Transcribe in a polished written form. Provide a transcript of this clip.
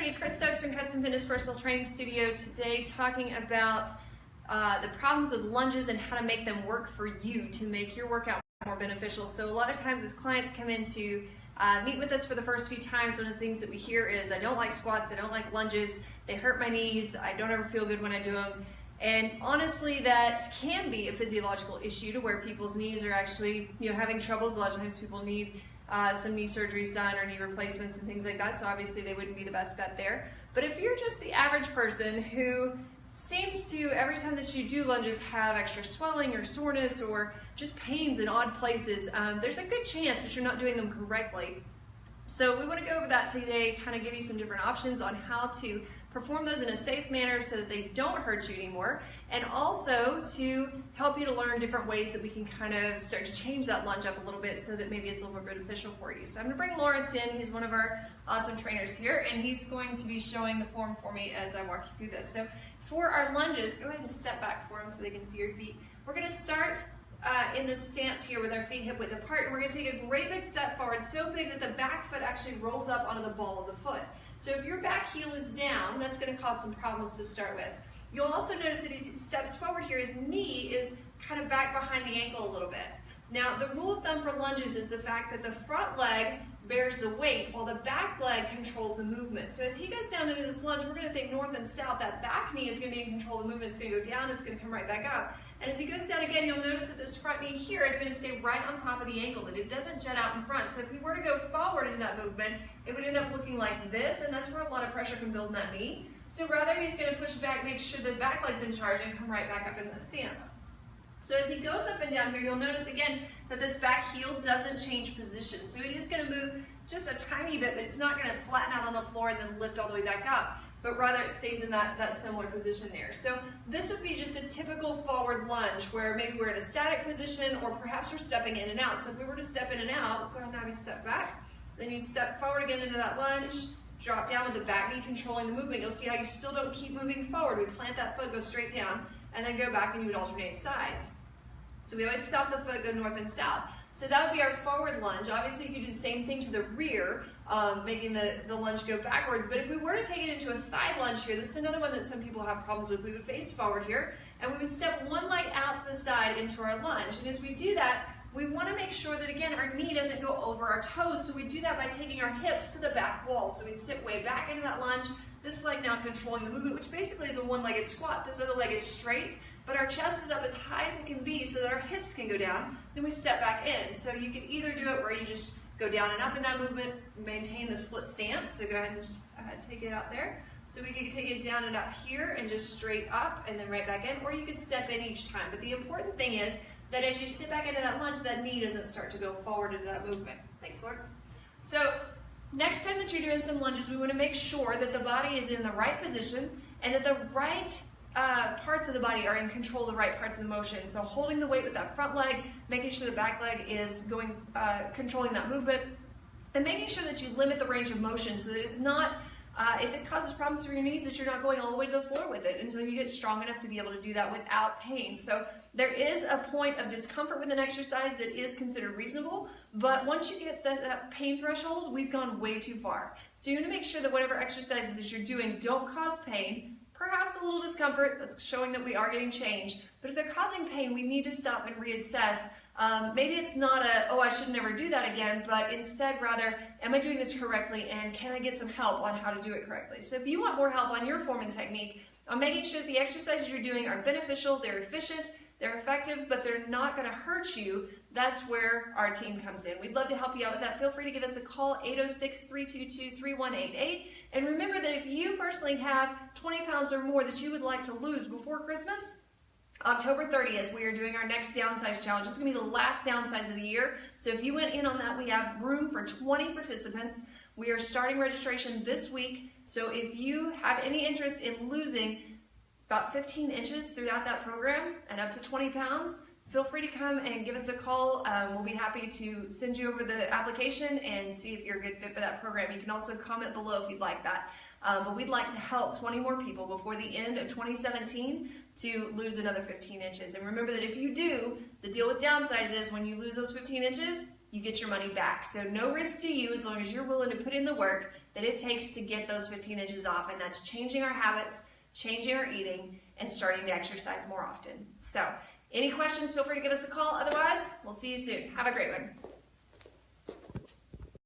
everybody, Chris Stokes from Custom Fitness Personal Training Studio today talking about the problems with lunges and how to make them work for you to make your workout more beneficial. So a lot of times as clients come in to meet with us for the first few times, one of the things that we hear is, I don't like squats, I don't like lunges, they hurt my knees, I don't ever feel good when I do them. And honestly, that can be a physiological issue to where people's knees are actually, having troubles. A lot of times people need some knee surgeries done or knee replacements and things like that, so obviously they wouldn't be the best bet there. But if you're just the average person who seems to, every time that you do lunges, have extra swelling or soreness or just pains in odd places, there's a good chance that you're not doing them correctly. So we want to go over that today, kind of give you some different options on how to perform those in a safe manner so that they don't hurt you anymore, and also to help you to learn different ways that we can kind of start to change that lunge up a little bit so that maybe it's a little more beneficial for you. So I'm going to bring Lawrence in. He's one of our awesome trainers here, and he's going to be showing the form for me as I walk you through this. So for our lunges, go ahead and step back for them so they can see your feet. We're going to start in this stance here with our feet hip width apart, and we're going to take a great big step forward, so big that the back foot actually rolls up onto the ball of the foot. So if your back heel is down, that's going to cause some problems to start with. You'll also notice that as he steps forward here, his knee is kind of back behind the ankle a little bit. Now, the rule of thumb for lunges is the fact that the front leg bears the weight while the back leg controls the movement. So as he goes down into this lunge, we're going to think north and south. That back knee is going to be in control of the movement. It's going to go down, it's going to come right back up. And as he goes down again, you'll notice that this front knee here is going to stay right on top of the ankle, that it doesn't jet out in front. So if he were to go forward in that movement, it would end up looking like this, and that's where a lot of pressure can build in that knee. So rather, he's going to push back, make sure the back leg's in charge, and come right back up into the stance. So as he goes up and down here, you'll notice again that this back heel doesn't change position. So it is going to move just a tiny bit, but it's not going to flatten out on the floor and then lift all the way back up, but rather it stays in that similar position there. So this would be just a typical forward lunge where maybe we're in a static position or perhaps we're stepping in and out. So if we were to step in and out, go ahead and have you step back, then you step forward again into that lunge, drop down with the back knee controlling the movement. You'll see how you still don't keep moving forward. We plant that foot, go straight down, and then go back and you would alternate sides. So we always stop the foot, go north and south. So that would be our forward lunge. Obviously you could do the same thing to the rear, making the lunge go backwards. But if we were to take it into a side lunge here, this is another one that some people have problems with. We would face forward here, and we would step one leg out to the side into our lunge. And as we do that, we want to make sure that, again, our knee doesn't go over our toes. So we do that by taking our hips to the back wall. So we'd sit way back into that lunge, this leg now controlling the movement, which basically is a one-legged squat. This other leg is straight, but our chest is up as high as it can be so that our hips can go down. Then we step back in. So you can either do it where you just go down and up in that movement, maintain the split stance. So go ahead and just take it out there. So we can take it down and up here and just straight up and then right back in, or you could step in each time. But the important thing is that as you sit back into that lunge, that knee doesn't start to go forward into that movement. Thanks, Lawrence. So next time that you're doing some lunges, we want to make sure that the body is in the right position and that the right parts of the body are in control of the right parts of the motion. So holding the weight with that front leg, making sure the back leg is going, controlling that movement, and making sure that you limit the range of motion so that it's not, if it causes problems for your knees, that you're not going all the way to the floor with it until you get strong enough to be able to do that without pain. So there is a point of discomfort with an exercise that is considered reasonable, but once you get that pain threshold, we've gone way too far. So you want to make sure that whatever exercises that you're doing don't cause pain, perhaps a little discomfort, that's showing that we are getting change, but if they're causing pain, we need to stop and reassess. Maybe it's not oh, I should never do that again, but instead rather, am I doing this correctly and can I get some help on how to do it correctly? So if you want more help on your forming technique, on making sure that the exercises you're doing are beneficial, they're efficient, they're effective, but they're not going to hurt you, that's where our team comes in. We'd love to help you out with that. Feel free to give us a call, 806-322-3188. And remember that if you personally have 20 pounds or more that you would like to lose before Christmas, October 30th, we are doing our next downsize challenge. It's going to be the last downsize of the year. So if you went in on that, we have room for 20 participants. We are starting registration this week. So if you have any interest in losing about 15 inches throughout that program and up to 20 pounds, feel free to come and give us a call. We'll be happy to send you over the application and see if you're a good fit for that program. You can also comment below if you'd like that. But we'd like to help 20 more people before the end of 2017 to lose another 15 inches. And remember that if you do, the deal with downsize is when you lose those 15 inches, you get your money back. So no risk to you as long as you're willing to put in the work that it takes to get those 15 inches off, and that's changing our habits, changing our eating, and starting to exercise more often. So any questions, feel free to give us a call. Otherwise, we'll see you soon. Have a great one.